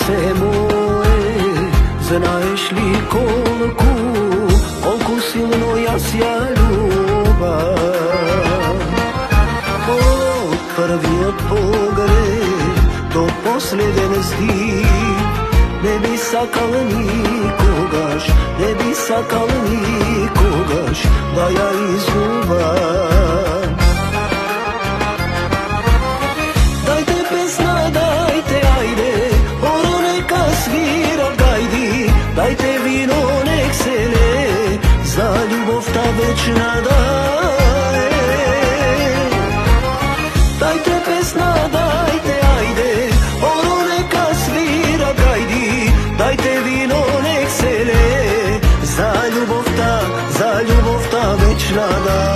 srce moje, znaš li koliko silno ja sja ljubav. Od prvi od pogled do posljednje stih, ne bi sakal nikogaš, ne bi sakal nikogaš, da ja izgubam. Dajte pesna, dajte ajde, oro neka svira gajdi, dajte vino nek se le, za ljubav ta večna daje. Dajte pesna, dajte ajde, oro neka svira gajdi, dajte vino nek se le, za ljubav ta večna daje.